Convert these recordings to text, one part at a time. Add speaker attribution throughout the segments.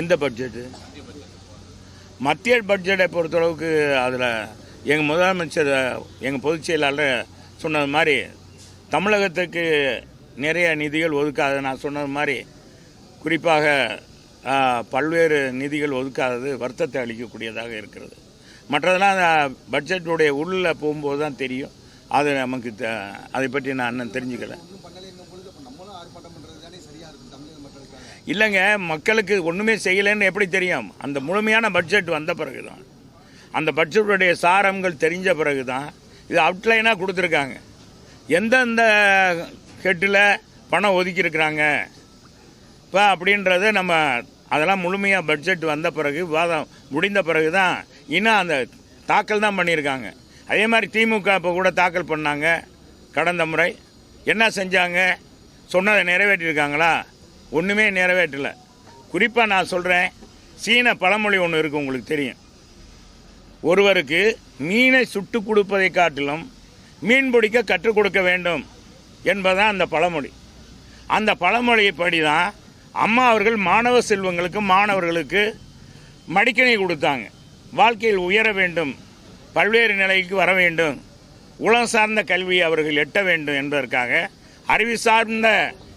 Speaker 1: எந்த பட்ஜெட்டு? மத்திய பட்ஜெட்டை பொறுத்தளவுக்கு அதில் எங்கள் முதலமைச்சர் எங்கள் பொதுச் செயலாளர் சொன்னது மாதிரி தமிழகத்துக்கு நிறைய நிதிகள் ஒதுக்காது. நான் சொன்னது மாதிரி குறிப்பாக பல்வேறு நிதிகள் ஒதுக்காதது வருத்தத்தை அளிக்கக்கூடியதாக இருக்கிறது. மற்றதெல்லாம் பட்ஜெட்டுடைய உள்ளே போகும்போது தான் தெரியும். அது நமக்கு அதை பற்றி நான் இன்னும் தெரிஞ்சுக்கல. இல்லைங்க, மக்களுக்கு ஒன்றுமே செய்யலைன்னு எப்படி தெரியும்? அந்த முழுமையான பட்ஜெட் வந்த பிறகு தான், அந்த பட்ஜெட்டுடைய சாரங்கள் தெரிஞ்ச பிறகு தான் இது அவுட்லைனாக கொடுத்துருக்காங்க. எந்தெந்த ஹெட்டில் பணம் ஒதுக்கியிருக்கிறாங்க இப்போ அப்படின்றத நம்ம அதெல்லாம் முழுமையாக பட்ஜெட் வந்த பிறகு விவாதம் முடிந்த பிறகு தான் இன்னும் அந்த தாக்கல் தான் பண்ணியிருக்காங்க. அதே மாதிரி திமுக இப்போ கூட தாக்கல் பண்ணாங்க. கடந்த முறை என்ன செஞ்சாங்க? சொன்னதை நிறைவேற்றியிருக்காங்களா? ஒன்றுமே நிறைவேற்றலை. குறிப்பாக நான் சொல்கிறேன், சீன பழமொழி ஒன்று இருக்குது, உங்களுக்கு தெரியும். ஒருவருக்கு மீனை சுட்டு கொடுப்பதை காட்டிலும் மீன் பிடிக்க கற்றுக் கொடுக்க வேண்டும் என்பதுதான் அந்த பழமொழி. அந்த பழமொழிப்படி தான் அம்மா அவர்கள் மாணவ செல்வங்களுக்கு மாணவர்களுக்கு மடிக்கணி கொடுத்தாங்க. வாழ்க்கையில் உயர வேண்டும், பல்வேறு நிலைக்கு வர வேண்டும், உலகம் சார்ந்த கல்வியை அவர்கள் எட்ட வேண்டும் என்பதற்காக, அறிவு சார்ந்த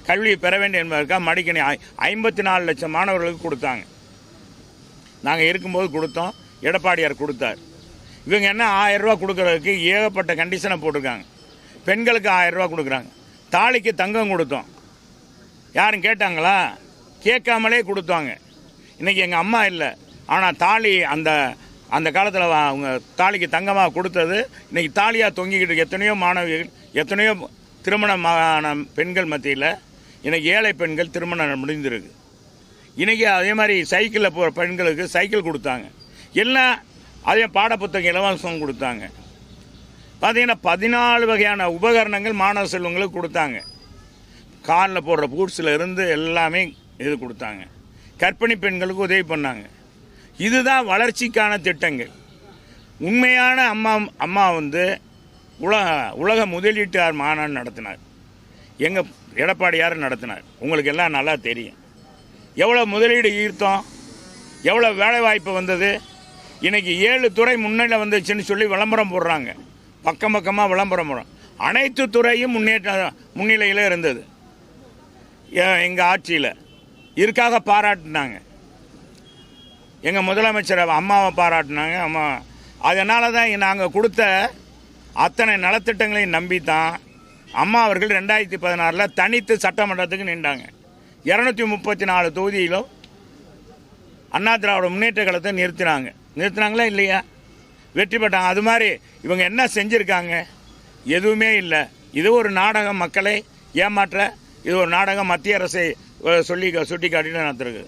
Speaker 1: கல்வியை பெற வேண்டும் என்பதற்காக மடிக்கணி 54 லட்சம் மாணவர்களுக்கு கொடுத்தாங்க. நாங்கள் இருக்கும்போது கொடுத்தோம், எடப்பாடியார் கொடுத்தார். இவங்க என்ன 1000 ரூபா கொடுக்கறதுக்கு ஏகப்பட்ட கண்டிஷனை போட்டிருக்காங்க. பெண்களுக்கு 1000 ரூபா கொடுக்குறாங்க. தாலிக்கு தங்கம் கொடுத்தோம். யாரும் கேட்டாங்களா? கேட்காமலே கொடுத்தாங்க. இன்றைக்கி எங்கள் அம்மா இல்லை, ஆனால் தாலி அந்த காலத்தில் அவங்க தாலிக்கு தங்கமாக கொடுத்தது இன்றைக்கி தாலியாக தொங்கிக்கிட்டு எத்தனையோ மாணவிகள், எத்தனையோ திருமணமான பெண்கள் மத்தியில் இன்றைக்கி ஏழை பெண்கள் திருமணம் முடிந்திருக்கு. இன்றைக்கி அதே மாதிரி சைக்கிளில் போகிற பெண்களுக்கு சைக்கிள் கொடுத்தாங்க. எல்லாம் அதே பாடப்புத்தகம் இலவசம் கொடுத்தாங்க. பார்த்திங்கன்னா 14 வகையான உபகரணங்கள் மாணவ செல்வங்களுக்கு கொடுத்தாங்க. காலில் போடுற பூட்ஸில் இருந்து எல்லாமே இது கொடுத்தாங்க. கர்ப்பிணி பெண்களுக்கு உதவி பண்ணாங்க. இதுதான் வளர்ச்சிக்கான திட்டங்கள். உண்மையான அம்மா வந்து உலக முதலீட்டாளர் மாநாடு நடத்தினார். எங்கள் எடப்பாடியார் நடத்தினார். உங்களுக்கு எல்லாம் நல்லா தெரியும். எவ்வளோ முதலீடு ஈர்த்தோம், எவ்வளோ வேலை வாய்ப்பு வந்தது. இன்றைக்கி 7 துறை முன்னிலை வந்துச்சுன்னு சொல்லி விளம்பரம் போடுறாங்க. பக்கம் பக்கமாக விளம்பரம் போடுறோம். அனைத்து துறையும் முன்னிலையில் இருந்தது எங்கள் ஆட்சியில். இதுக்காக பாராட்டினாங்க. எங்கள் முதலமைச்சர் அம்மாவை பாராட்டினாங்க. அம்மா அதனால தான் நாங்கள் கொடுத்த அத்தனை நலத்திட்டங்களையும் நம்பி தான் அம்மா அவர்கள் 2016 தனித்து சட்டமன்றத்துக்கு நின்றாங்க. 234 தொகுதியிலும் அண்ணா திராவிட முன்னேற்ற கழகத்தை நிறுத்தினாங்களா இல்லையா? வெற்றி பெற்றாங்க. அது மாதிரி இவங்க என்ன செஞ்சுருக்காங்க? எதுவுமே இல்லை. இது ஒரு நாடகம், மக்களை ஏமாற்ற இது ஒரு நாடகம் மத்திய அரசை சுட்டி காட்டிட்டு நடத்துருக்கு.